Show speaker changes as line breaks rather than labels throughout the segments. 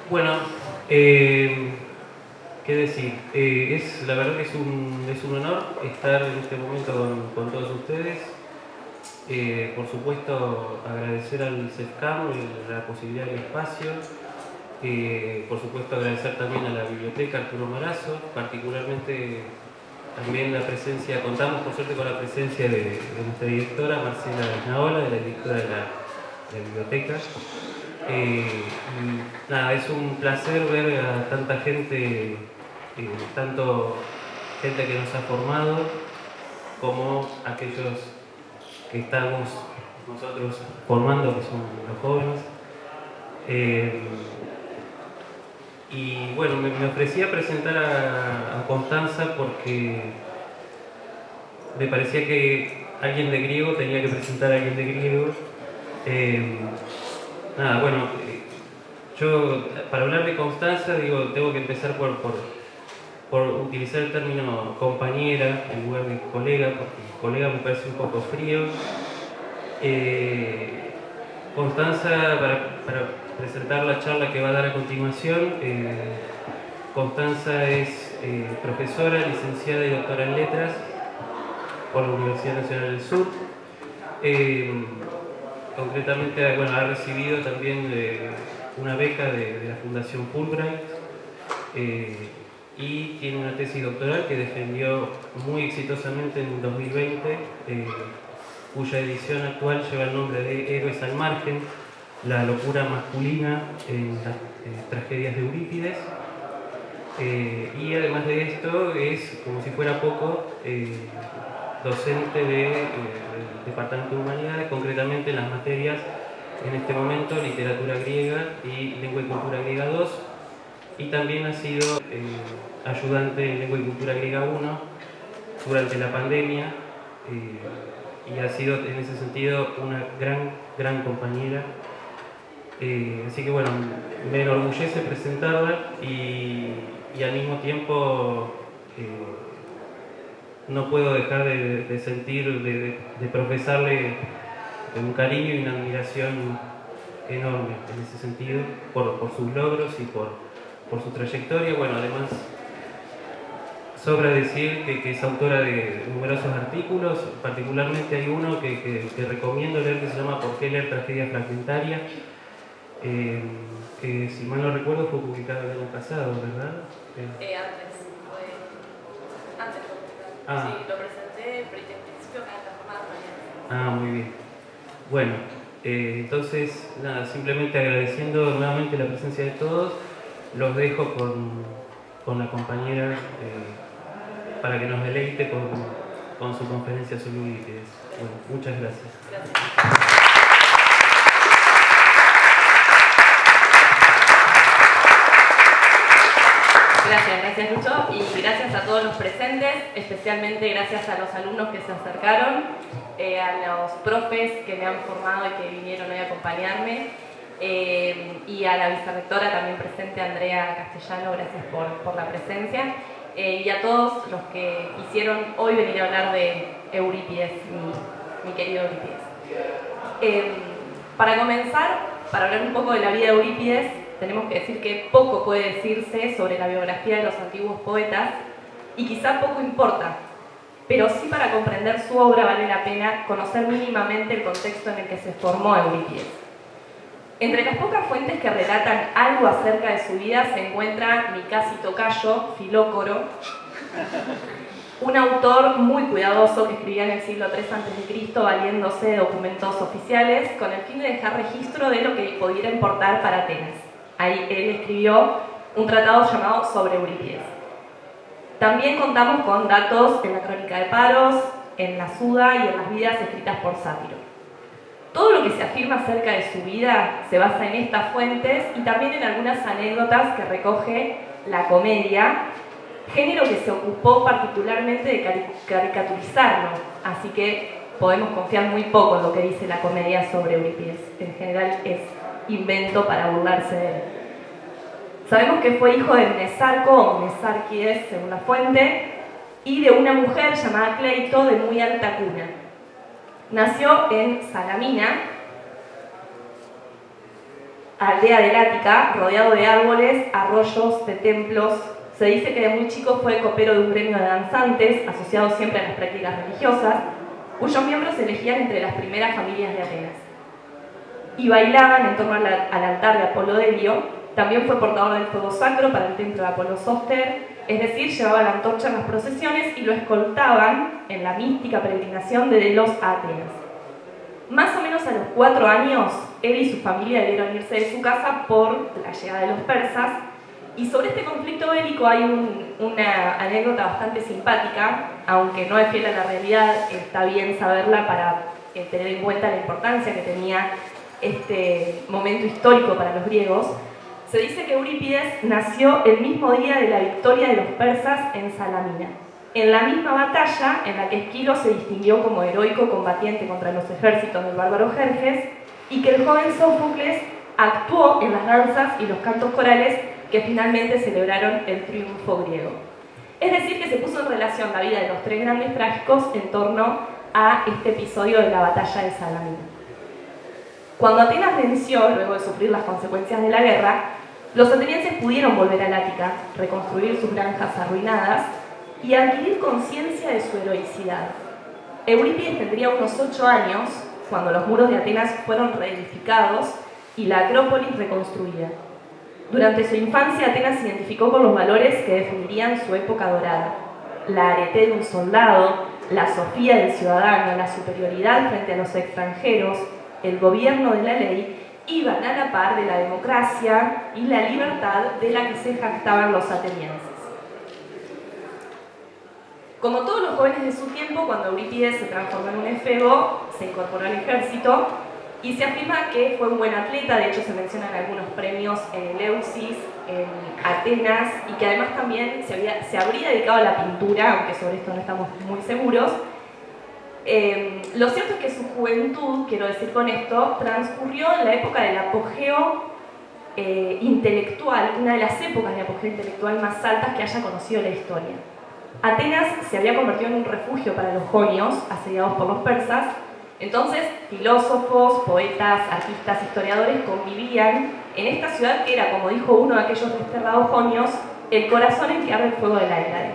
Bueno, qué decir, la verdad que es un honor estar en este momento con todos ustedes. Por supuesto, agradecer al CEFCAM la posibilidad del espacio. Por supuesto, agradecer también a la biblioteca Arturo Marazo, particularmente también contamos por suerte con la presencia de nuestra directora Marcela Naola, de la directora de la biblioteca. Y nada, es un placer ver a tanta gente, tanto gente que nos ha formado como aquellos que estamos nosotros formando, que son los jóvenes. Y bueno, me ofrecí a presentar a Constanza porque me parecía que alguien de griego tenía que presentar a alguien de griego. Nada, bueno, yo para hablar de Constanza tengo que empezar por utilizar el término compañera en lugar de colega, porque colega me parece un poco frío. Constanza, para presentar la charla que va a dar a continuación, Constanza es profesora, licenciada y doctora en letras por la Universidad Nacional del Sur. Concretamente, bueno, ha recibido también una beca de la Fundación Fulbright y tiene una tesis doctoral que defendió muy exitosamente en 2020, cuya edición actual lleva el nombre de Héroes al margen, la locura masculina en las tragedias de Eurípides. Y además de esto es, como si fuera poco, docente del Departamento de Humanidades, concretamente en las materias, en este momento, literatura griega y lengua y cultura griega 2, y también ha sido ayudante en lengua y cultura griega 1 durante la pandemia, y ha sido en ese sentido una gran compañera. Así que bueno, me enorgullece presentarla y al mismo tiempo no puedo dejar de sentir, de profesarle un cariño y una admiración enorme en ese sentido, por sus logros y por su trayectoria. Bueno, además, sobra decir que es autora de numerosos artículos, particularmente hay uno que recomiendo leer que se llama ¿Por qué leer tragedia fragmentaria? Que si mal no recuerdo fue publicado el año pasado, ¿verdad?
Antes fue publicado. Sí, lo presenté, pero en principio acá en la jornada mañana.
Muy bien. Bueno, entonces, nada, simplemente agradeciendo nuevamente la presencia de todos, los dejo con la compañera para que nos deleite con su conferencia sobre Eurípides. Bueno, muchas gracias.
Gracias. Gracias Lucho, y gracias a todos los presentes, especialmente gracias a los alumnos que se acercaron, a los profes que me han formado y que vinieron hoy a acompañarme, y a la vicerrectora también presente, Andrea Castellano, gracias por la presencia, y a todos los que quisieron hoy venir a hablar de Eurípides, mi querido Eurípides. Para comenzar, para hablar un poco de la vida de Eurípides, tenemos que decir que poco puede decirse sobre la biografía de los antiguos poetas y quizá poco importa, pero sí para comprender su obra vale la pena conocer mínimamente el contexto en el que se formó Eurípides. Entre las pocas fuentes que relatan algo acerca de su vida se encuentra mi casi tocayo, Filócoro, un autor muy cuidadoso que escribía en el siglo III a.C. valiéndose de documentos oficiales con el fin de dejar registro de lo que pudiera importar para Atenas. Ahí él escribió un tratado llamado Sobre Eurípides. También contamos con datos en la Crónica de Paros, en la Suda y en las vidas escritas por Sátiro. Todo lo que se afirma acerca de su vida se basa en estas fuentes y también en algunas anécdotas que recoge la comedia, género que se ocupó particularmente de caricaturizarlo, así que podemos confiar muy poco en lo que dice la comedia sobre Eurípides. En general es invento para burlarse de él. Sabemos que fue hijo de Mnesarco o Mnesárquides, según la fuente, y de una mujer llamada Cleito de muy alta cuna. Nació en Salamina aldea del Ática, rodeado de árboles, arroyos, de templos. Se dice que de muy chico fue copero de un gremio de danzantes, asociado siempre a las prácticas religiosas, cuyos miembros se elegían entre las primeras familias de Atenas. Y bailaban en torno al altar de Apolo Delio. También fue portador del fuego sacro para el templo de Apolo Sóster, es decir, llevaba la antorcha en las procesiones y lo escoltaban en la mística peregrinación de Delos a Atenas. Más o menos a los 4 años, él y su familia debieron irse de su casa por la llegada de los persas. Y sobre este conflicto bélico hay una anécdota bastante simpática, aunque no es fiel a la realidad, está bien saberla para tener en cuenta la importancia que tenía este momento histórico para los griegos. Se dice que Eurípides nació el mismo día de la victoria de los persas en Salamina, en la misma batalla en la que Esquilo se distinguió como heroico combatiente contra los ejércitos del bárbaro Jerjes, y que el joven Sófocles actuó en las danzas y los cantos corales que finalmente celebraron el triunfo griego. Es decir, que se puso en relación la vida de los 3 grandes trágicos en torno a este episodio de la batalla de Salamina. Cuando Atenas venció, luego de sufrir las consecuencias de la guerra, los atenienses pudieron volver al Ática, reconstruir sus granjas arruinadas y adquirir conciencia de su heroicidad. Eurípides tendría unos 8 años cuando los muros de Atenas fueron reedificados y la Acrópolis reconstruida. Durante su infancia, Atenas se identificó con los valores que definirían su época dorada: la arete de un soldado, la sofía del ciudadano, la superioridad frente a los extranjeros, el gobierno de la ley, iban a la par de la democracia y la libertad de la que se jactaban los atenienses. Como todos los jóvenes de su tiempo, cuando Eurípides se transformó en un efebo, se incorporó al ejército y se afirma que fue un buen atleta. De hecho, se mencionan algunos premios en Eleusis, en Atenas, y que además también se habría dedicado a la pintura, aunque sobre esto no estamos muy seguros. Lo cierto es que su juventud, quiero decir con esto, transcurrió en la época del apogeo intelectual, una de las épocas de apogeo intelectual más altas que haya conocido la historia. Atenas se había convertido en un refugio para los jonios, asediados por los persas. Entonces, filósofos, poetas, artistas, historiadores convivían en esta ciudad que era, como dijo uno de aquellos desterrados jonios, el corazón en que arde el fuego de la Hélade.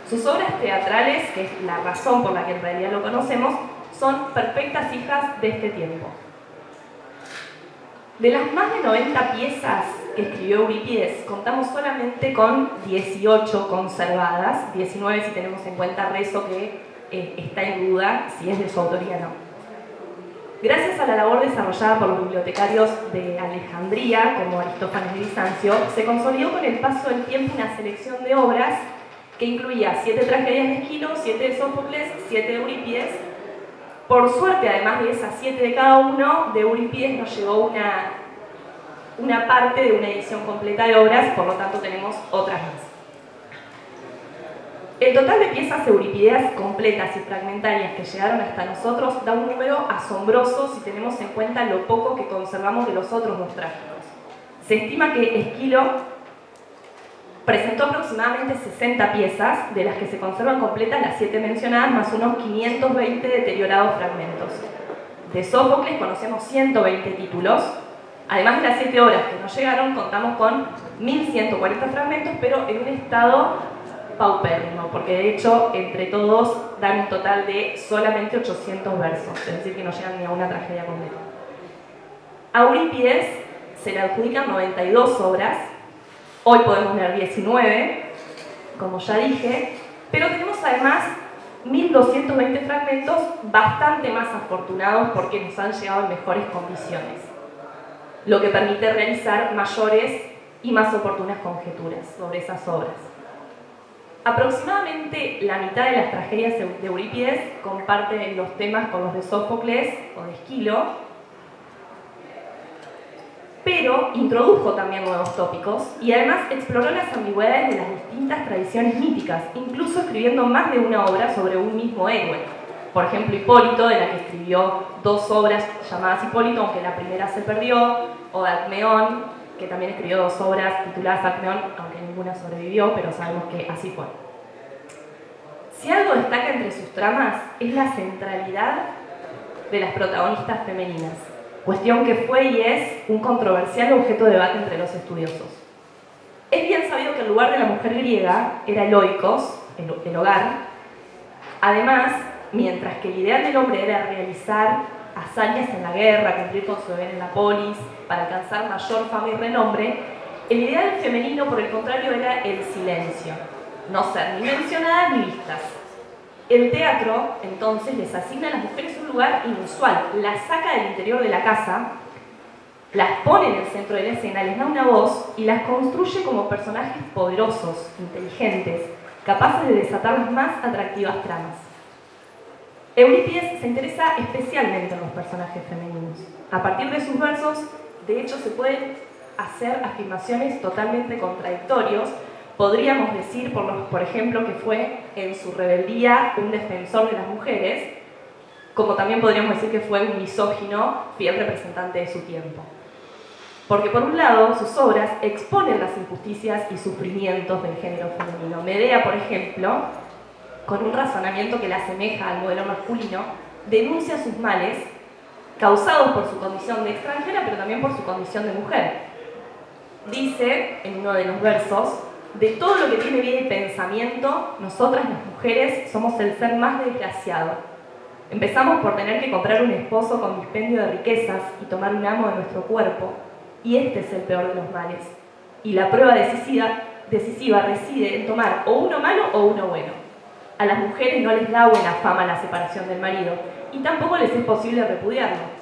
Sus obras teatrales, que es la razón por la que en realidad lo conocemos, son perfectas hijas de este tiempo. De las más de 90 piezas que escribió Eurípides, contamos solamente con 18 conservadas, 19 si tenemos en cuenta Rezo, que está en duda si es de su autoría o no. Gracias a la labor desarrollada por los bibliotecarios de Alejandría, como Aristófanes de Bizancio, se consolidó con el paso del tiempo una selección de obras que incluía 7 tragedias de Esquilo, 7 de Sófocles, 7 de Eurípides. Por suerte, además de esas 7 de cada uno, de Eurípides nos llegó una parte de una edición completa de obras, por lo tanto tenemos otras más. El total de piezas eurípideas completas y fragmentarias que llegaron hasta nosotros da un número asombroso si tenemos en cuenta lo poco que conservamos de los otros 2 trágicos. Se estima que Esquilo presentó aproximadamente 60 piezas, de las que se conservan completas las 7 mencionadas, más unos 520 deteriorados fragmentos. De Sófocles conocemos 120 títulos. Además de las 7 obras que nos llegaron, contamos con 1140 fragmentos, pero en un estado paupérrimo, porque de hecho entre todos dan un total de solamente 800 versos, es decir, que no llegan ni a una tragedia completa. A Eurípides se le adjudican 92 obras. Hoy podemos leer 19, como ya dije, pero tenemos además 1220 fragmentos bastante más afortunados porque nos han llegado en mejores condiciones, lo que permite realizar mayores y más oportunas conjeturas sobre esas obras. Aproximadamente la mitad de las tragedias de Eurípides comparten los temas con los de Sófocles o de Esquilo, pero introdujo también nuevos tópicos y además exploró las ambigüedades de las distintas tradiciones míticas, incluso escribiendo más de una obra sobre un mismo héroe. Por ejemplo, Hipólito, de la que escribió 2 obras llamadas Hipólito, aunque la primera se perdió, o de Acmeón, que también escribió 2 obras tituladas Acmeón, aunque ninguna sobrevivió, pero sabemos que así fue. Si algo destaca entre sus tramas es la centralidad de las protagonistas femeninas. cuestión que fue y es un controversial objeto de debate entre los estudiosos. Es bien sabido que el lugar de la mujer griega era el oikos, el hogar. Además, mientras que el ideal del hombre era realizar hazañas en la guerra, cumplir con su deber en la polis, para alcanzar mayor fama y renombre, el ideal femenino, por el contrario, era el silencio, no ser ni mencionadas ni vistas. El teatro, entonces, les asigna a las mujeres un lugar inusual, las saca del interior de la casa, las pone en el centro de la escena, les da una voz y las construye como personajes poderosos, inteligentes, capaces de desatar las más atractivas tramas. Eurípides se interesa especialmente en los personajes femeninos. A partir de sus versos, de hecho, se pueden hacer afirmaciones totalmente contradictorias. Podríamos decir, por ejemplo, que fue en su rebeldía un defensor de las mujeres, como también podríamos decir que fue un misógino fiel representante de su tiempo. Porque por un lado, sus obras exponen las injusticias y sufrimientos del género femenino. Medea, por ejemplo, con un razonamiento que la asemeja al modelo masculino, denuncia sus males causados por su condición de extranjera, pero también por su condición de mujer. Dice, en uno de los versos, de todo lo que tiene vida y pensamiento, nosotras las mujeres somos el ser más desgraciado. Empezamos por tener que comprar un esposo con dispendio de riquezas y tomar un amo de nuestro cuerpo, y este es el peor de los males. Y la prueba decisiva reside en tomar o uno malo o uno bueno. A las mujeres no les da buena fama la separación del marido, y tampoco les es posible repudiarlo.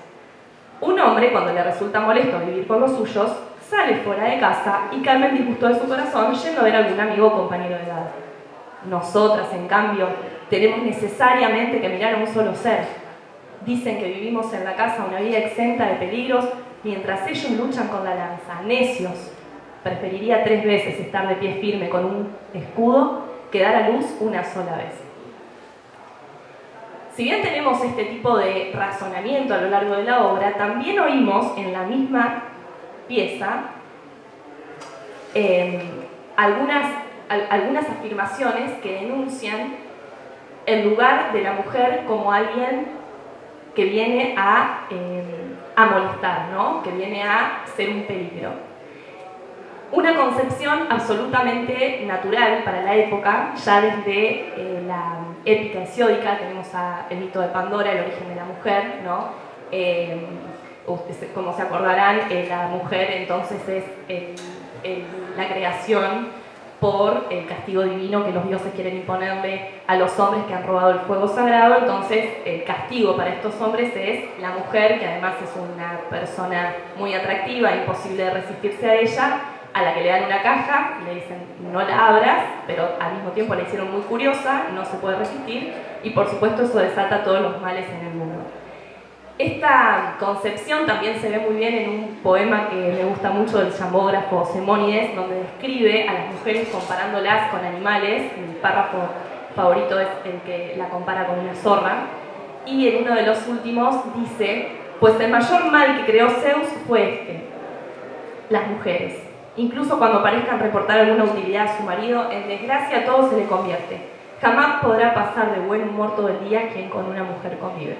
Un hombre, cuando le resulta molesto vivir con los suyos, sale fuera de casa y calma el disgusto de su corazón yendo a ver a algún amigo o compañero de edad. Nosotras, en cambio, tenemos necesariamente que mirar a un solo ser. Dicen que vivimos en la casa una vida exenta de peligros, mientras ellos luchan con la lanza. Necios. Preferiría 3 veces estar de pie firme con un escudo que dar a luz una sola vez. Si bien tenemos este tipo de razonamiento a lo largo de la obra, también oímos en la misma pieza algunas afirmaciones que denuncian el lugar de la mujer como alguien que viene a molestar, ¿no? Que viene a ser un peligro. Una concepción absolutamente natural para la época, ya desde la épica hesiódica, tenemos el mito de Pandora, el origen de la mujer, ¿no? Como se acordarán, la mujer entonces es la creación por el castigo divino que los dioses quieren imponerle a los hombres que han robado el fuego sagrado. Entonces el castigo para estos hombres es la mujer, que además es una persona muy atractiva, imposible de resistirse a ella, a la que le dan una caja y le dicen no la abras, pero al mismo tiempo la hicieron muy curiosa, no se puede resistir, y por supuesto eso desata todos los males en el mundo. Esta concepción también se ve muy bien en un poema que me gusta mucho del yambógrafo Simónides, donde describe a las mujeres comparándolas con animales. Mi párrafo favorito es el que la compara con una zorra, y en uno de los últimos dice: pues el mayor mal que creó Zeus fue las mujeres. Incluso cuando parezcan reportar alguna utilidad a su marido, en desgracia a todo se le convierte. Jamás podrá pasar de buen humor todo el día quien con una mujer convive.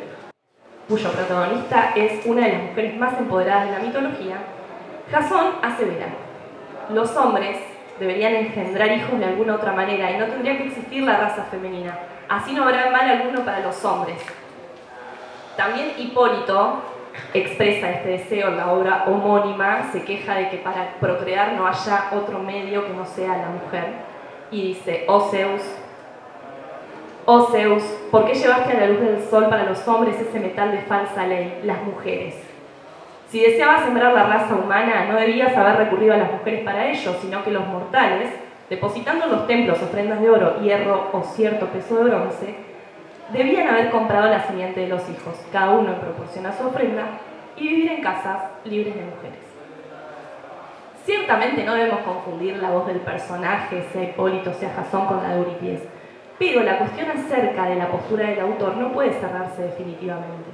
Cuyo protagonista es una de las mujeres más empoderadas de la mitología. Jasón asevera: los hombres deberían engendrar hijos de alguna otra manera y no tendría que existir la raza femenina. Así no habrá mal alguno para los hombres. También Hipólito expresa este deseo en la obra homónima, se queja de que para procrear no haya otro medio que no sea la mujer, y dice: oh Zeus, ¿por qué llevaste a la luz del sol para los hombres ese metal de falsa ley, las mujeres? Si deseabas sembrar la raza humana, no debías haber recurrido a las mujeres para ello, sino que los mortales, depositando en los templos ofrendas de oro, hierro o cierto peso de bronce, debían haber comprado la simiente de los hijos, cada uno en proporción a su ofrenda, y vivir en casas libres de mujeres. Ciertamente no debemos confundir la voz del personaje, sea Hipólito, sea Jasón, con la de Eurípides, pero la cuestión acerca de la postura del autor no puede cerrarse definitivamente.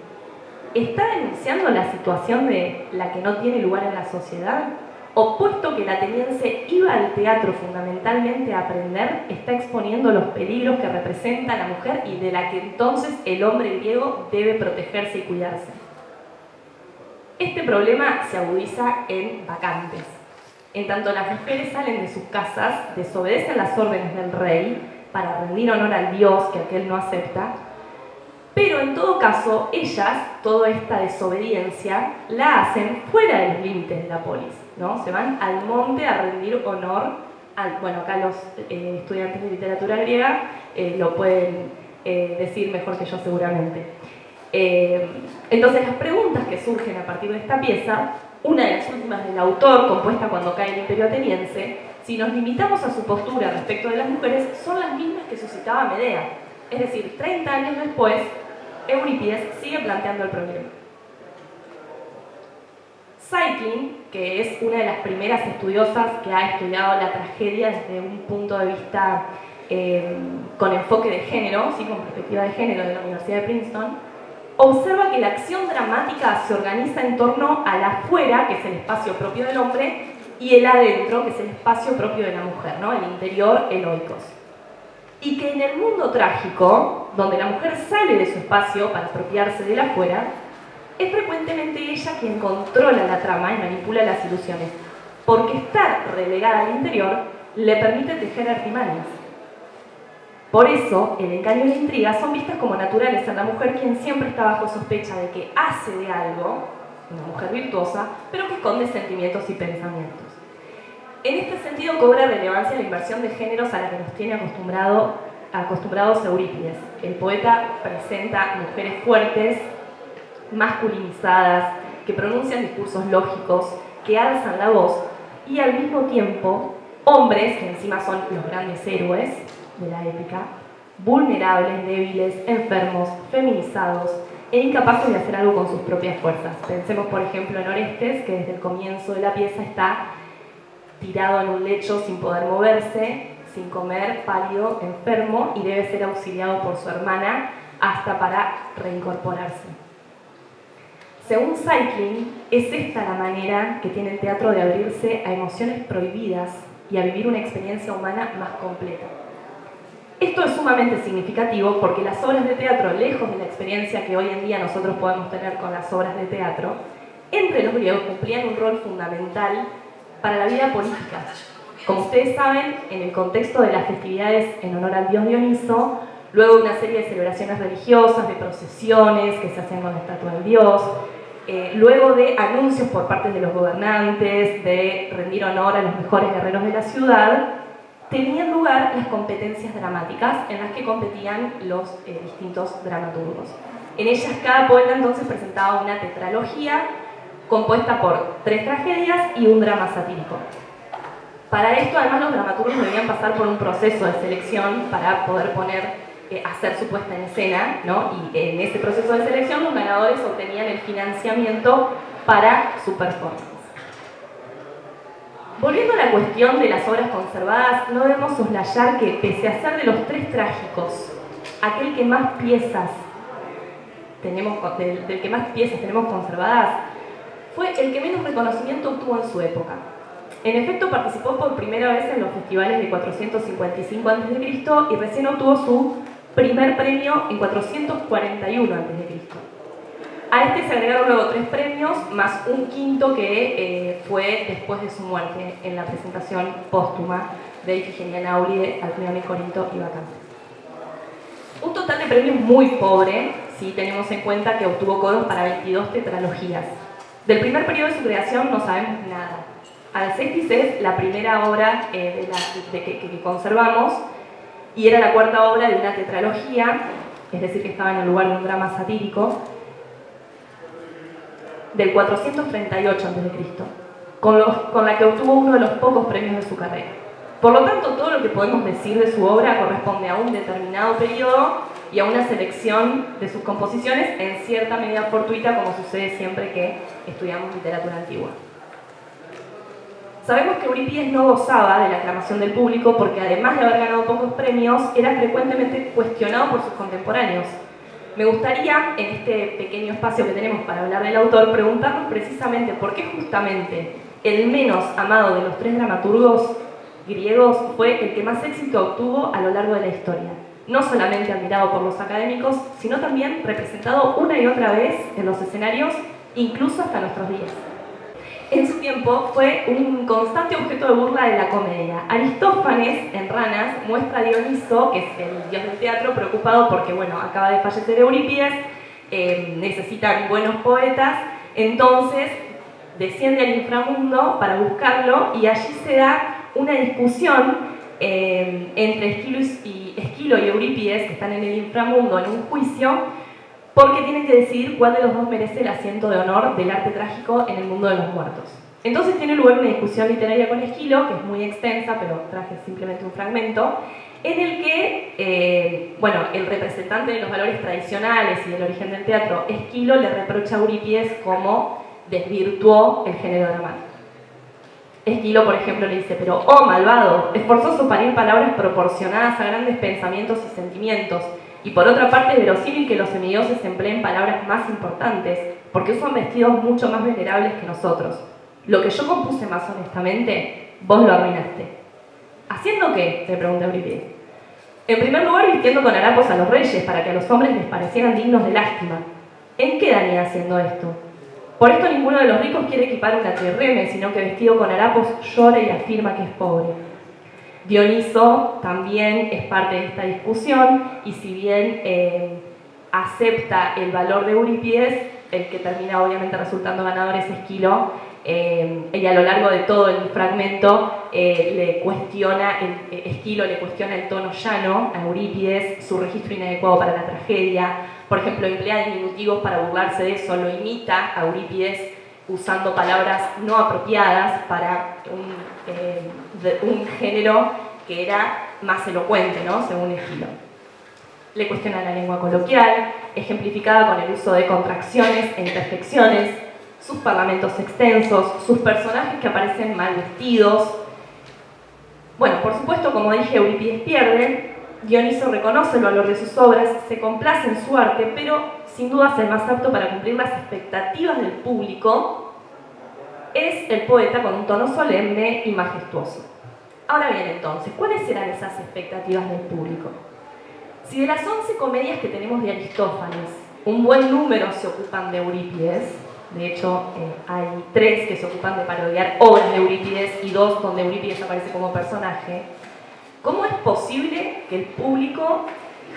¿Está denunciando la situación de la que no tiene lugar en la sociedad? O puesto que el ateniense iba al teatro fundamentalmente a aprender, está exponiendo los peligros que representa la mujer y de la que entonces el hombre griego debe protegerse y cuidarse. Este problema se agudiza en vacantes. En tanto las mujeres salen de sus casas, desobedecen las órdenes del rey para rendir honor al dios que aquel no acepta, pero en todo caso, ellas, toda esta desobediencia, la hacen fuera de los límites de la polis, ¿no? Se van al monte a rendir honor al... Bueno, acá los estudiantes de literatura griega lo pueden decir mejor que yo seguramente. Entonces, las preguntas que surgen a partir de esta pieza, una de las últimas del autor, compuesta cuando cae el Imperio Ateniense, si nos limitamos a su postura respecto de las mujeres, son las mismas que suscitaba Medea. Es decir, 30 años después, Eurípides sigue planteando el problema. Psyche, que es una de las primeras estudiosas que ha estudiado la tragedia desde un punto de vista con enfoque de género, ¿sí? Con perspectiva de género de la Universidad de Princeton, observa que la acción dramática se organiza en torno al afuera, que es el espacio propio del hombre, y el adentro, que es el espacio propio de la mujer, ¿no? El interior, el oikos. Y que en el mundo trágico, donde la mujer sale de su espacio para apropiarse del afuera, es frecuentemente ella quien controla la trama y manipula las ilusiones, porque estar relegada al interior le permite tejer artimañas. Por eso, el engaño y la intriga son vistas como naturales a la mujer, quien siempre está bajo sospecha de que hace de algo, una mujer virtuosa, pero que esconde sentimientos y pensamientos. En este sentido cobra relevancia la inversión de géneros a la que nos tiene acostumbrados Eurípides. El poeta presenta mujeres fuertes, masculinizadas, que pronuncian discursos lógicos, que alzan la voz, y al mismo tiempo hombres, que encima son los grandes héroes de la épica, vulnerables, débiles, enfermos, feminizados e incapaces de hacer algo con sus propias fuerzas. Pensemos, por ejemplo, en Orestes, que desde el comienzo de la pieza está tirado en un lecho sin poder moverse, sin comer, pálido, enfermo, y debe ser auxiliado por su hermana hasta para reincorporarse. Según Psyche, es esta la manera que tiene el teatro de abrirse a emociones prohibidas y a vivir una experiencia humana más completa. Esto es sumamente significativo porque las obras de teatro, lejos de la experiencia que hoy en día nosotros podemos tener con las obras de teatro, entre los griegos cumplían un rol fundamental para la vida política. Como ustedes saben, en el contexto de las festividades en honor al dios Dioniso, luego de una serie de celebraciones religiosas, de procesiones que se hacían con la estatua del dios, luego de anuncios por parte de los gobernantes de rendir honor a los mejores guerreros de la ciudad, tenían lugar las competencias dramáticas en las que competían los distintos dramaturgos. En ellas cada poeta entonces presentaba una tetralogía compuesta por 3 tragedias y un drama satírico. Para esto, además, los dramaturgos debían pasar por un proceso de selección para poder hacer su puesta en escena, ¿no? Y en ese proceso de selección los ganadores obtenían el financiamiento para su performance. Volviendo a la cuestión de las obras conservadas, no debemos soslayar que, pese a ser de los 3 trágicos, aquel que más piezas del que más piezas tenemos conservadas, fue el que menos reconocimiento obtuvo en su época. En efecto, participó por primera vez en los festivales de 455 a.C. y recién obtuvo su primer premio en 441 a.C. A este se agregaron luego 3 premios, más un quinto que fue después de su muerte, en la presentación póstuma de Ifigenia en Áuride, Alcmeón y Corinto y Bacante. Un total de premios muy pobre, si tenemos en cuenta que obtuvo coros para 22 tetralogías. Del primer periodo de su creación no sabemos nada. Alcestis es la primera obra que conservamos y era la 4ª obra de una tetralogía, es decir, que estaba en el lugar de un drama satírico, del 438 a.C., con la que obtuvo uno de los pocos premios de su carrera. Por lo tanto, todo lo que podemos decir de su obra corresponde a un determinado periodo y a una selección de sus composiciones en cierta medida fortuita, como sucede siempre que estudiamos literatura antigua. Sabemos que Eurípides no gozaba de la aclamación del público porque, además de haber ganado pocos premios, era frecuentemente cuestionado por sus contemporáneos. Me gustaría, en este pequeño espacio que tenemos para hablar del autor, preguntarnos precisamente por qué justamente el menos amado de los 3 dramaturgos griegos fue el que más éxito obtuvo a lo largo de la historia. No solamente admirado por los académicos, sino también representado una y otra vez en los escenarios incluso hasta nuestros días. En su tiempo fue un constante objeto de burla de la comedia. Aristófanes, en Ranas, muestra a Dioniso, que es el dios del teatro, preocupado porque, bueno, acaba de fallecer Eurípides, necesitan buenos poetas, entonces desciende al inframundo para buscarlo y allí se da una discusión entre Esquilo y Eurípides, que están en el inframundo en un juicio, porque tienen que decidir cuál de los dos merece el asiento de honor del arte trágico en el mundo de los muertos. Entonces tiene lugar una discusión literaria con Esquilo, que es muy extensa, pero traje simplemente un fragmento, en el que, el representante de los valores tradicionales y del origen del teatro, Esquilo, le reprocha a Eurípides como desvirtuó el género dramático. Esquilo, por ejemplo, le dice, pero, oh malvado, es forzoso parir palabras proporcionadas a grandes pensamientos y sentimientos, y por otra parte es verosímil que los semidioses empleen palabras más importantes, porque usan vestidos mucho más venerables que nosotros. Lo que yo compuse más honestamente, vos lo arruinaste. ¿Haciendo qué?, le pregunta Eurípides. En primer lugar, vistiendo con harapos a los reyes, para que a los hombres les parecieran dignos de lástima. ¿En qué daña haciendo esto? Por esto ninguno de los ricos quiere equipar una trirreme, sino que vestido con harapos llora y afirma que es pobre. Dioniso también es parte de esta discusión y si bien acepta el valor de Eurípides, el que termina obviamente resultando ganador es Esquilo, y a lo largo de todo el fragmento Esquilo le cuestiona el tono llano a Eurípides, su registro inadecuado para la tragedia, por ejemplo emplea diminutivos para burlarse de eso, lo imita a Eurípides usando palabras no apropiadas para un género que era más elocuente, ¿no?, según Esquilo. Le cuestiona la lengua coloquial, ejemplificada con el uso de contracciones e interjecciones, sus parlamentos extensos, sus personajes que aparecen mal vestidos. Bueno, por supuesto, como dije, Eurípides pierde, Dioniso reconoce el valor de sus obras, se complace en su arte, pero sin duda es el más apto para cumplir las expectativas del público, es el poeta con un tono solemne y majestuoso. Ahora bien, entonces, ¿cuáles serán esas expectativas del público? Si de las 11 comedias que tenemos de Aristófanes, un buen número se ocupan de Eurípides, de hecho hay 3 que se ocupan de parodiar obras de Eurípides y 2 donde Eurípides aparece como personaje, ¿cómo es posible que el público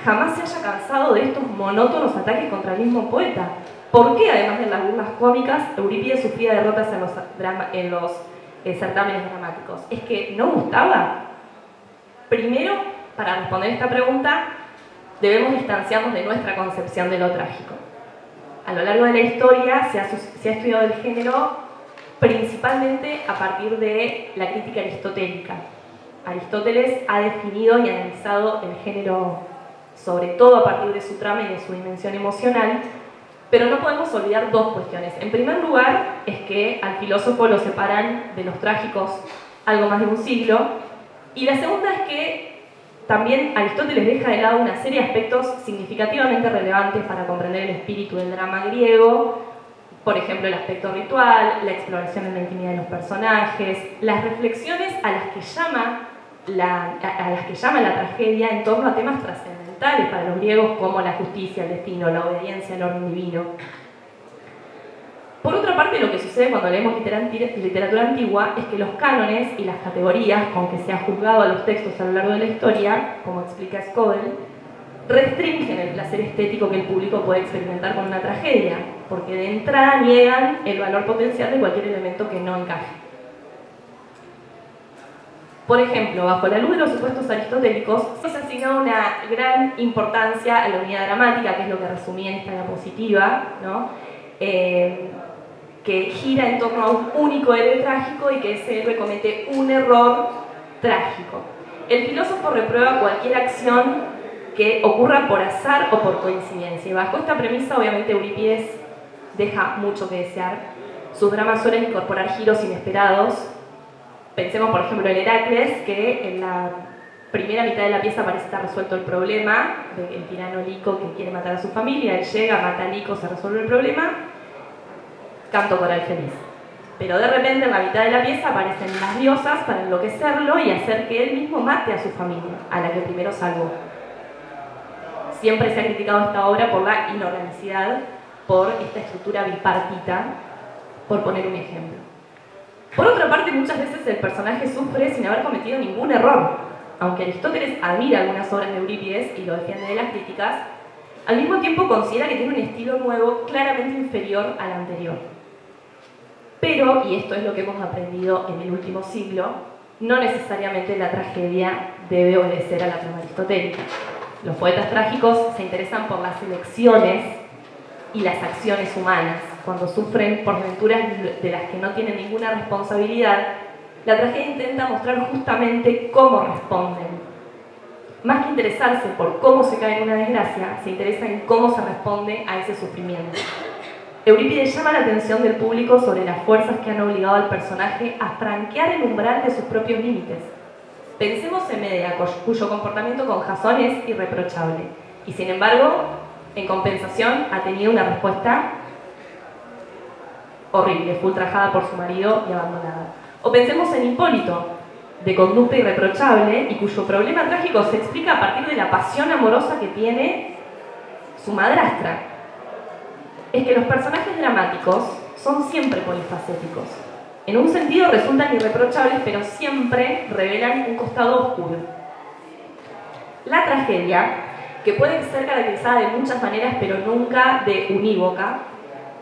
jamás se haya cansado de estos monótonos ataques contra el mismo poeta? ¿Por qué, además de las burlas cómicas, Eurípides sufría derrotas en los certámenes dramáticos? ¿Es que no gustaba? Primero, para responder esta pregunta, debemos distanciarnos de nuestra concepción de lo trágico. A lo largo de la historia se ha estudiado el género principalmente a partir de la crítica aristotélica. Aristóteles ha definido y analizado el género sobre todo a partir de su trama y de su dimensión emocional, pero no podemos olvidar 2 cuestiones. En primer lugar, es que al filósofo lo separan de los trágicos algo más de un siglo, y la segunda es que también Aristóteles deja de lado una serie de aspectos significativamente relevantes para comprender el espíritu del drama griego, por ejemplo, el aspecto ritual, la exploración en la intimidad de los personajes, las reflexiones a las que llama la tragedia en torno a temas trascendentales para los griegos como la justicia, el destino, la obediencia al orden divino. Por otra parte, lo que sucede cuando leemos literatura antigua es que los cánones y las categorías con que se ha juzgado a los textos a lo largo de la historia, como explica Scodel, restringen el placer estético que el público puede experimentar con una tragedia, porque de entrada niegan el valor potencial de cualquier elemento que no encaje. Por ejemplo, bajo la luz de los supuestos aristotélicos, se ha asignado una gran importancia a la unidad dramática, que es lo que resumí en esta diapositiva, ¿no? Que gira en torno a un único héroe trágico y que ese héroe comete un error trágico. El filósofo reprueba cualquier acción que ocurra por azar o por coincidencia. Y bajo esta premisa, obviamente, Eurípides deja mucho que desear. Sus dramas suelen incorporar giros inesperados. Pensemos, por ejemplo, en Heracles, que en la primera mitad de la pieza parece estar resuelto el problema del tirano Lico que quiere matar a su familia. Él llega, mata a Lico, se resuelve el problema. Canto coral feliz. Pero de repente en la mitad de la pieza aparecen las diosas para enloquecerlo y hacer que él mismo mate a su familia, a la que primero salvó. Siempre se ha criticado esta obra por la inorganicidad, por esta estructura bipartita, por poner un ejemplo. Por otra parte, muchas veces el personaje sufre sin haber cometido ningún error. Aunque Aristóteles admira algunas obras de Eurípides y lo defiende de las críticas, al mismo tiempo considera que tiene un estilo nuevo claramente inferior al anterior. Pero, y esto es lo que hemos aprendido en el último siglo, no necesariamente la tragedia debe obedecer a la trama aristotélica. Los poetas trágicos se interesan por las elecciones y las acciones humanas. Cuando sufren por desventuras de las que no tienen ninguna responsabilidad, la tragedia intenta mostrar justamente cómo responden. Más que interesarse por cómo se cae en una desgracia, se interesa en cómo se responde a ese sufrimiento. Eurípides llama la atención del público sobre las fuerzas que han obligado al personaje a franquear el umbral de sus propios límites. Pensemos en Medea, cuyo comportamiento con Jasón es irreprochable, y sin embargo, en compensación, ha tenido una respuesta horrible, fue ultrajada por su marido y abandonada. O pensemos en Hipólito, de conducta irreprochable y cuyo problema trágico se explica a partir de la pasión amorosa que tiene su madrastra. Es que los personajes dramáticos son siempre polifacéticos. En un sentido resultan irreprochables, pero siempre revelan un costado oscuro. La tragedia, que puede ser caracterizada de muchas maneras, pero nunca de unívoca,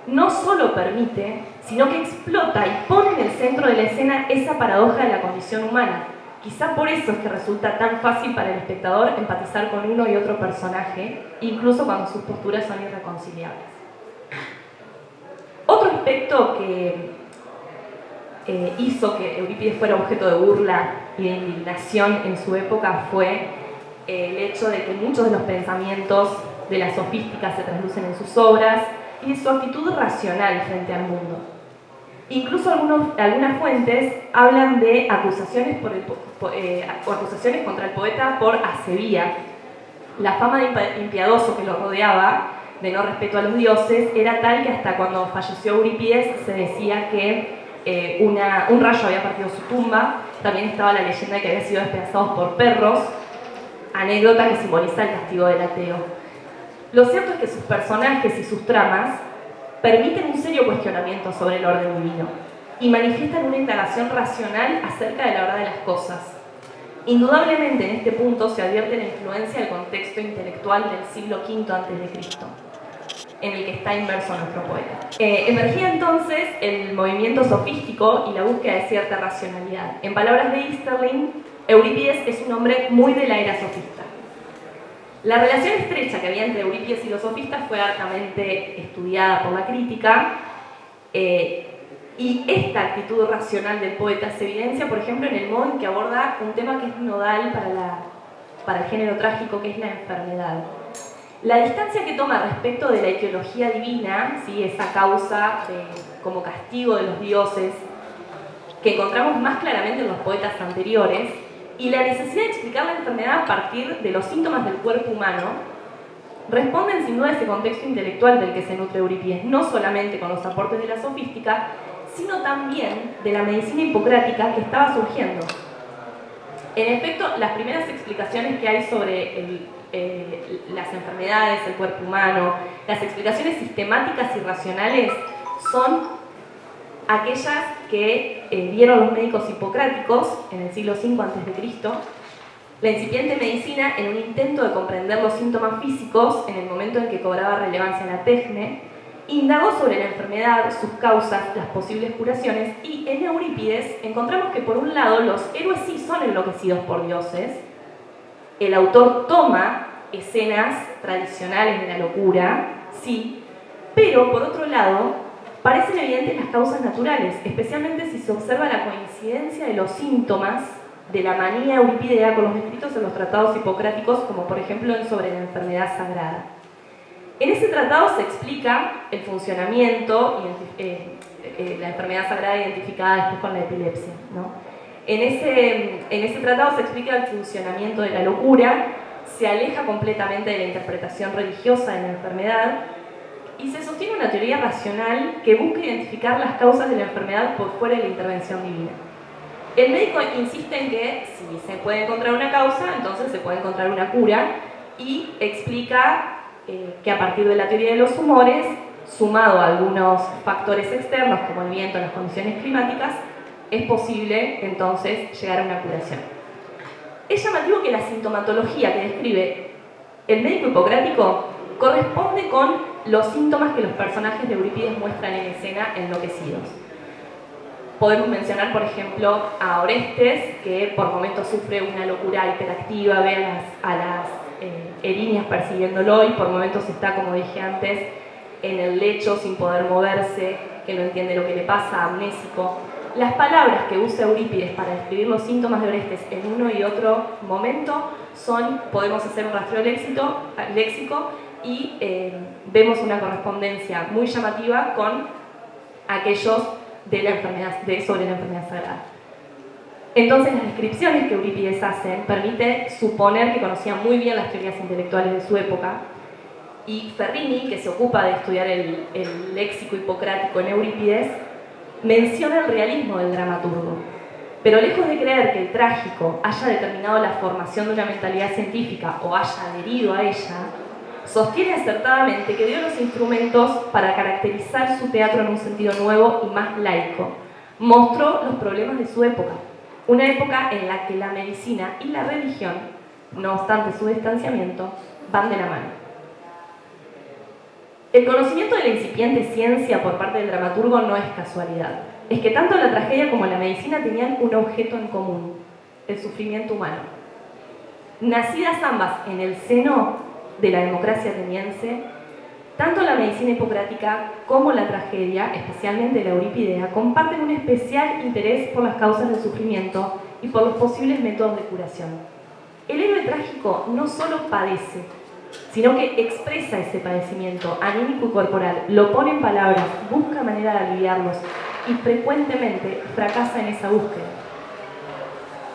no solo permite, sino que explota y pone en el centro de la escena esa paradoja de la condición humana. Quizá por eso es que resulta tan fácil para el espectador empatizar con uno y otro personaje, incluso cuando sus posturas son irreconciliables. Otro aspecto que hizo que Eurípides fuera objeto de burla y de indignación en su época fue el hecho de que muchos de los pensamientos de la sofística se traslucen en sus obras y de su actitud racional frente al mundo. Incluso algunas fuentes hablan de acusaciones contra el poeta por asevía. La fama de impiadoso que lo rodeaba, de no respeto a los dioses, era tal que hasta cuando falleció Eurípides se decía que un rayo había partido su tumba. También estaba la leyenda de que había sido despedazado por perros, anécdota que simboliza el castigo del ateo. Lo cierto es que sus personajes y sus tramas permiten un serio cuestionamiento sobre el orden divino y manifiestan una indagación racional acerca de la verdad de las cosas. Indudablemente en este punto se advierte la influencia del contexto intelectual del siglo V a.C., en el que está inmerso nuestro poeta. Emergía entonces el movimiento sofístico y la búsqueda de cierta racionalidad. En palabras de Easterling, Eurípides es un hombre muy de la era sofista. La relación estrecha que había entre Eurípides y los sofistas fue hartamente estudiada por la crítica, y esta actitud racional del poeta se evidencia, por ejemplo, en el modo en que aborda un tema que es nodal para el género trágico, que es la enfermedad. La distancia que toma respecto de la etiología divina, ¿sí?, esa causa como castigo de los dioses, que encontramos más claramente en los poetas anteriores, y la necesidad de explicar la enfermedad a partir de los síntomas del cuerpo humano, responden sin duda a ese contexto intelectual del que se nutre Eurípides, no solamente con los aportes de la sofística, sino también de la medicina hipocrática que estaba surgiendo. En efecto, las primeras explicaciones que hay sobre las enfermedades, el cuerpo humano, las explicaciones sistemáticas y racionales son aquellas que dieron los médicos hipocráticos en el siglo V a.C., la incipiente medicina en un intento de comprender los síntomas físicos en el momento en que cobraba relevancia la tecne, indagó sobre la enfermedad, sus causas, las posibles curaciones, y en Eurípides encontramos que por un lado los héroes sí son enloquecidos por dioses, el autor toma escenas tradicionales de la locura, sí, pero por otro lado parecen evidentes las causas naturales, especialmente si se observa la coincidencia de los síntomas de la manía euripidea con los descritos en los tratados hipocráticos, como por ejemplo en Sobre la enfermedad sagrada. En ese tratado se explica el funcionamiento, la enfermedad sagrada identificada después con la epilepsia, ¿no? En ese tratado se explica el funcionamiento de la locura, se aleja completamente de la interpretación religiosa de la enfermedad y se sostiene una teoría racional que busca identificar las causas de la enfermedad por fuera de la intervención divina. El médico insiste en que si se puede encontrar una causa, entonces se puede encontrar una cura, y explica que a partir de la teoría de los humores sumado a algunos factores externos como el viento, las condiciones climáticas, es posible entonces llegar a una curación. Es llamativo que la sintomatología que describe el médico hipocrático corresponde con los síntomas que los personajes de Eurípides muestran en escena enloquecidos. Podemos mencionar, por ejemplo, a Orestes, que por momentos sufre una locura hiperactiva, ve a las erinias persiguiéndolo y por momentos está, como dije antes, en el lecho sin poder moverse, que no entiende lo que le pasa, amnésico. Las palabras que usa Eurípides para describir los síntomas de Orestes en uno y otro momento podemos hacer un rastreo léxico y vemos una correspondencia muy llamativa con aquellos sobre la enfermedad sagrada. Entonces, las descripciones que Eurípides hace permiten suponer que conocía muy bien las teorías intelectuales de su época, y Ferrini, que se ocupa de estudiar el léxico hipocrático en Eurípides, menciona el realismo del dramaturgo. Pero lejos de creer que el trágico haya determinado la formación de una mentalidad científica o haya adherido a ella, sostiene acertadamente que dio los instrumentos para caracterizar su teatro en un sentido nuevo y más laico. Mostró los problemas de su época, una época en la que la medicina y la religión, no obstante su distanciamiento, van de la mano. El conocimiento de la incipiente ciencia por parte del dramaturgo no es casualidad. Es que tanto la tragedia como la medicina tenían un objeto en común, el sufrimiento humano. Nacidas ambas en el seno de la democracia ateniense, tanto la medicina hipocrática como la tragedia, especialmente la eurípidea, comparten un especial interés por las causas del sufrimiento y por los posibles métodos de curación. El héroe trágico no solo padece, sino que expresa ese padecimiento anímico y corporal, lo pone en palabras, busca manera de aliviarlos y frecuentemente fracasa en esa búsqueda.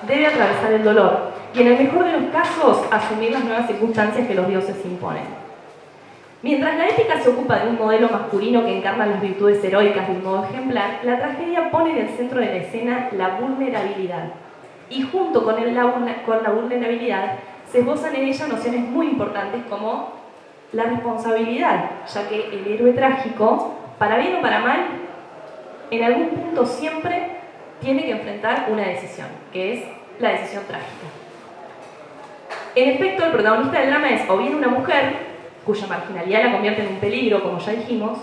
Debe atravesar el dolor y, en el mejor de los casos, asumir las nuevas circunstancias que los dioses imponen. Mientras la épica se ocupa de un modelo masculino que encarna las virtudes heroicas de un modo ejemplar, la tragedia pone en el centro de la escena la vulnerabilidad. Y junto con la vulnerabilidad se esbozan en ella nociones muy importantes como la responsabilidad, ya que el héroe trágico, para bien o para mal, en algún punto siempre tiene que enfrentar una decisión, que es la decisión trágica. En efecto, el protagonista del drama es o bien una mujer, cuya marginalidad la convierte en un peligro, como ya dijimos,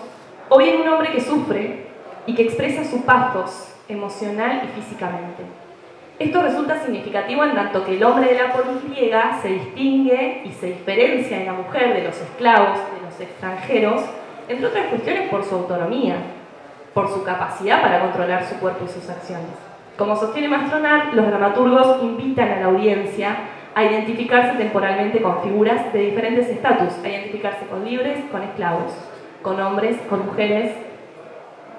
o bien un hombre que sufre y que expresa su pathos emocional y físicamente. Esto resulta significativo en tanto que el hombre de la polis griega se distingue y se diferencia de la mujer, de los esclavos, de los extranjeros, entre otras cuestiones por su autonomía, por su capacidad para controlar su cuerpo y sus acciones. Como sostiene Mastronar, los dramaturgos invitan a la audiencia a identificarse temporalmente con figuras de diferentes estatus, a identificarse con libres, con esclavos, con hombres, con mujeres,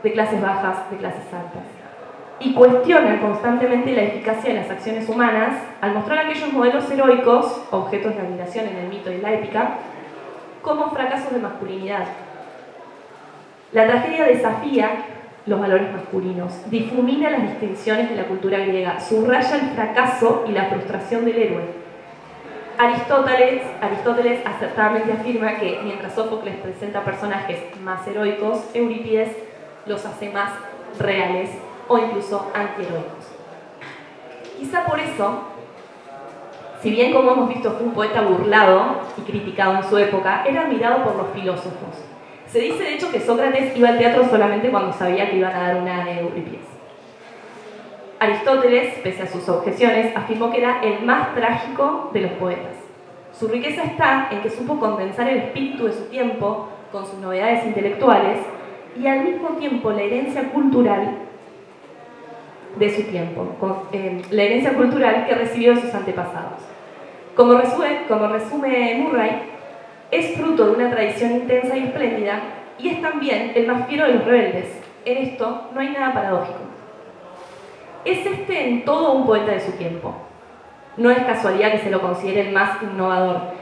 de clases bajas, de clases altas. Y cuestionan constantemente la eficacia de las acciones humanas al mostrar aquellos modelos heroicos, objetos de admiración en el mito y la épica, como fracasos de masculinidad. La tragedia desafía los valores masculinos, difumina las distinciones de la cultura griega, subraya el fracaso y la frustración del héroe. Aristóteles acertadamente afirma que mientras Sófocles presenta personajes más heroicos, Eurípides los hace más reales o incluso antiheroicos. Quizá por eso, si bien como hemos visto fue un poeta burlado y criticado en su época, era admirado por los filósofos. Se dice de hecho que Sócrates iba al teatro solamente cuando sabía que iban a dar una de Eurípides. Aristóteles, pese a sus objeciones, afirmó que era el más trágico de los poetas. Su riqueza está en que supo condensar el espíritu de su tiempo con sus novedades intelectuales y al mismo tiempo la herencia cultural de su tiempo, la herencia cultural que recibió de sus antepasados. Como resume Murray, es fruto de una tradición intensa y espléndida y es también el más fiero de los rebeldes. En esto no hay nada paradójico. Es en todo un poeta de su tiempo. No es casualidad que se lo considere el más innovador.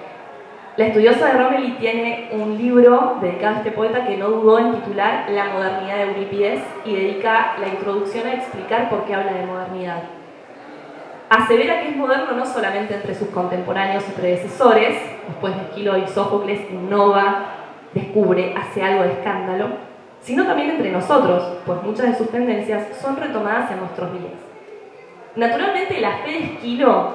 La estudiosa de Romilly tiene un libro dedicado a este poeta que no dudó en titular La modernidad de Eurípides y dedica la introducción a explicar por qué habla de modernidad. Asevera que es moderno no solamente entre sus contemporáneos y predecesores, después de Esquilo y Sófocles innova descubre, hace algo de escándalo, sino también entre nosotros, pues muchas de sus tendencias son retomadas en nuestros días. Naturalmente, la fe de Esquilo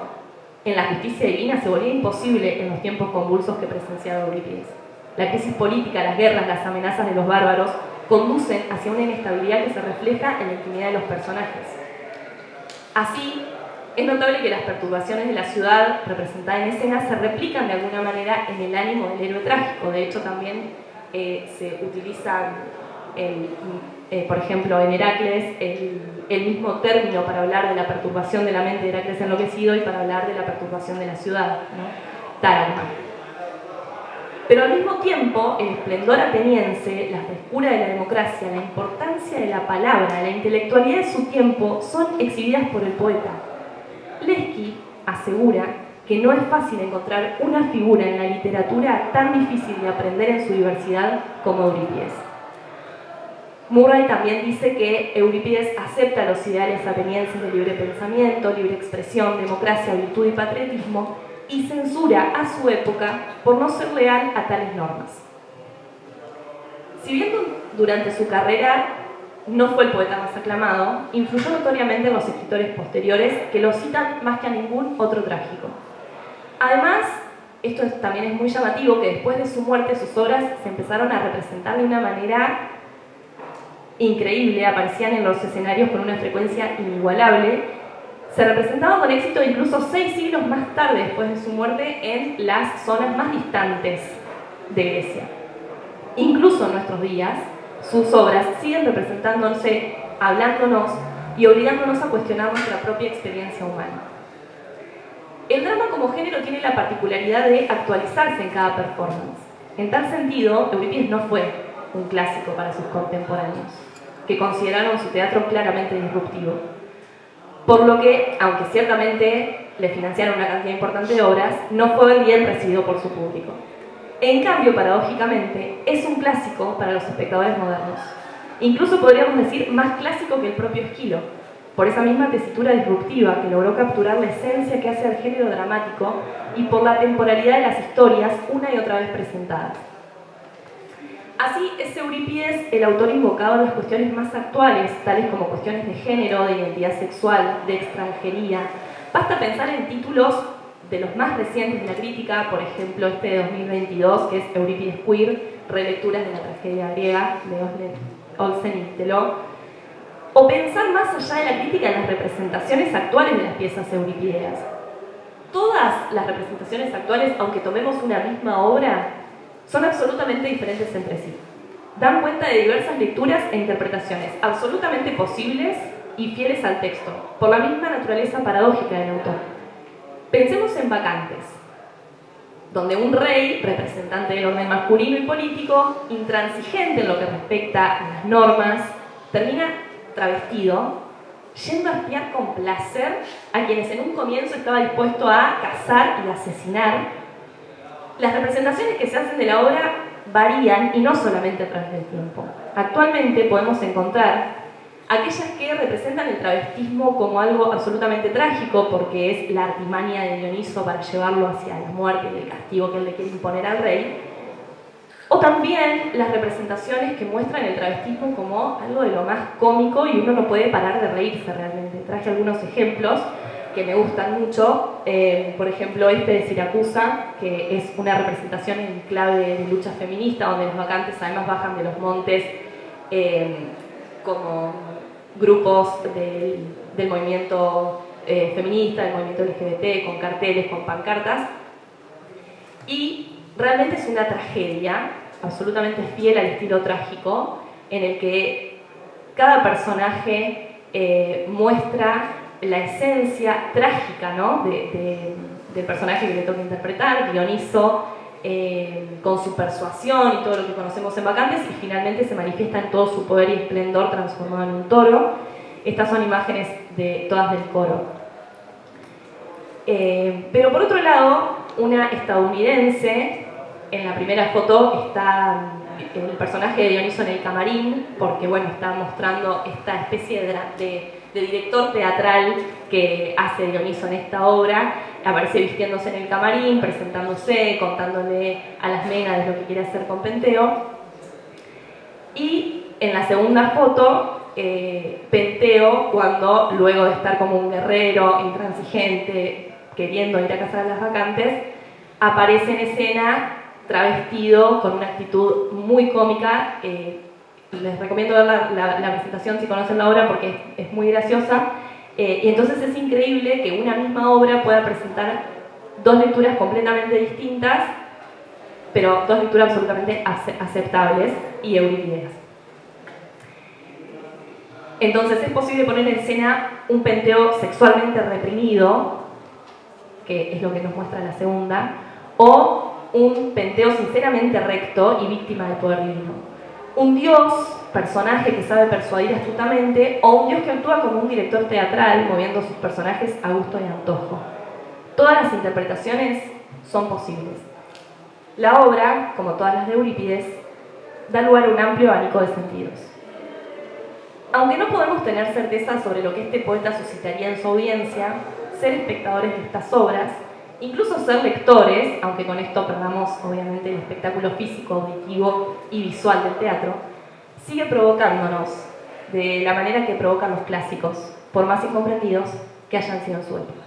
en la justicia divina se volvía imposible en los tiempos convulsos que presenciaba Eurípides. La crisis política, las guerras, las amenazas de los bárbaros conducen hacia una inestabilidad que se refleja en la intimidad de los personajes. Así, es notable que las perturbaciones de la ciudad representada en escena se replican de alguna manera en el ánimo del héroe trágico. De hecho, también se utiliza, por ejemplo, en Heracles, el mismo término para hablar de la perturbación de la mente de Heracles enloquecido y para hablar de la perturbación de la ciudad, ¿no? Táragma. Pero al mismo tiempo, el esplendor ateniense, la frescura de la democracia, la importancia de la palabra, la intelectualidad de su tiempo son exhibidas por el poeta. Leski asegura que no es fácil encontrar una figura en la literatura tan difícil de aprender en su diversidad como Eurípides. Murray también dice que Eurípides acepta los ideales atenienses de libre pensamiento, libre expresión, democracia, virtud y patriotismo, y censura a su época por no ser leal a tales normas. Si bien durante su carrera no fue el poeta más aclamado, influyó notoriamente en los escritores posteriores que lo citan más que a ningún otro trágico. Además, esto también es muy llamativo, que después de su muerte sus obras se empezaron a representar de una manera increíble, aparecían en los escenarios con una frecuencia inigualable. Se representaban con éxito incluso 6 siglos más tarde, después de su muerte, en las zonas más distantes de Grecia. Incluso en nuestros días, sus obras siguen representándose, hablándonos y obligándonos a cuestionar nuestra propia experiencia humana. El drama como género tiene la particularidad de actualizarse en cada performance. En tal sentido, Eurípides no fue un clásico para sus contemporáneos, que consideraron su teatro claramente disruptivo. Por lo que, aunque ciertamente le financiaron una cantidad importante de obras, no fue bien recibido por su público. En cambio, paradójicamente, es un clásico para los espectadores modernos. Incluso podríamos decir más clásico que el propio Esquilo, por esa misma tesitura disruptiva que logró capturar la esencia que hace al género dramático y por la temporalidad de las historias una y otra vez presentadas. Así es Eurípides el autor invocado en las cuestiones más actuales, tales como cuestiones de género, de identidad sexual, de extranjería. Basta pensar en títulos de los más recientes de la crítica, por ejemplo este de 2022, que es Eurípides Queer, relecturas de la tragedia griega de Olsen y Teló, o pensar más allá de la crítica en las representaciones actuales de las piezas euripideas. Todas las representaciones actuales, aunque tomemos una misma obra, son absolutamente diferentes entre sí. Dan cuenta de diversas lecturas e interpretaciones absolutamente posibles y fieles al texto, por la misma naturaleza paradójica del autor. Pensemos en Bacantes, donde un rey, representante del orden masculino y político, intransigente en lo que respecta a las normas, termina travestido, yendo a espiar con placer a quienes en un comienzo estaba dispuesto a cazar y asesinar. Las representaciones que se hacen de la obra varían, y no solamente a través del tiempo. Actualmente podemos encontrar aquellas que representan el travestismo como algo absolutamente trágico, porque es la artimaña de Dioniso para llevarlo hacia la muerte y el castigo que él le quiere imponer al rey, o también las representaciones que muestran el travestismo como algo de lo más cómico y uno no puede parar de reírse realmente. Traje algunos ejemplos que me gustan mucho, por ejemplo este de Siracusa, que es una representación en clave de lucha feminista, donde los bacantes además bajan de los montes como grupos del movimiento feminista, del movimiento LGBT, con carteles, con pancartas, y realmente es una tragedia absolutamente fiel al estilo trágico, en el que cada personaje muestra la esencia trágica, ¿no? del personaje que le toca interpretar, Dioniso, con su persuasión y todo lo que conocemos en Bacantes, y finalmente se manifiesta en todo su poder y esplendor transformado en un toro. Estas son imágenes todas del coro. Pero por otro lado, una estadounidense, en la primera foto está el personaje de Dioniso en el camarín, porque bueno, está mostrando esta especie de director teatral que hace Dioniso en esta obra, a verse vistiéndose en el camarín, presentándose, contándole a las Ménades lo que quiere hacer con Penteo. Y en la segunda foto, Penteo, cuando luego de estar como un guerrero intransigente, queriendo ir a cazar a las bacantes, aparece en escena travestido con una actitud muy cómica. Les recomiendo ver la presentación si conocen la obra porque es muy graciosa. Y entonces es increíble que una misma obra pueda presentar dos lecturas completamente distintas, pero dos lecturas absolutamente aceptables y eurípides. Entonces es posible poner en escena un Penteo sexualmente reprimido, que es lo que nos muestra la segunda, o un Penteo sinceramente recto y víctima del poder divino. Un dios, personaje que sabe persuadir astutamente, o un dios que actúa como un director teatral, moviendo sus personajes a gusto y antojo. Todas las interpretaciones son posibles. La obra, como todas las de Eurípides, da lugar a un amplio abanico de sentidos. Aunque no podemos tener certeza sobre lo que este poeta suscitaría en su audiencia, ser espectadores de estas obras, incluso ser lectores, aunque con esto perdamos obviamente el espectáculo físico, auditivo y visual del teatro, sigue provocándonos de la manera que provocan los clásicos, por más incomprendidos que hayan sido en su época.